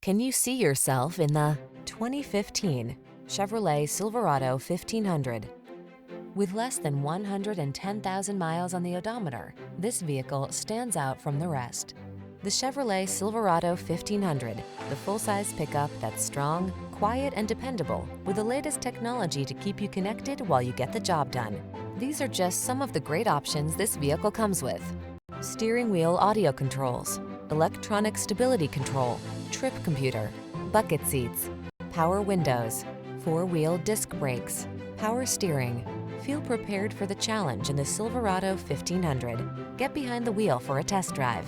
Can you see yourself in the 2015 Chevrolet Silverado 1500? With less than 110,000 miles on the odometer, this vehicle stands out from the rest. The Chevrolet Silverado 1500, the full-size pickup that's strong, quiet, and dependable, with the latest technology to keep you connected while you get the job done. These are just some of the great options this vehicle comes with: steering wheel audio controls, electronic stability control, trip computer, bucket seats, power windows, four-wheel disc brakes, power steering. Feel prepared for the challenge in the Silverado 1500. Get behind the wheel for a test drive.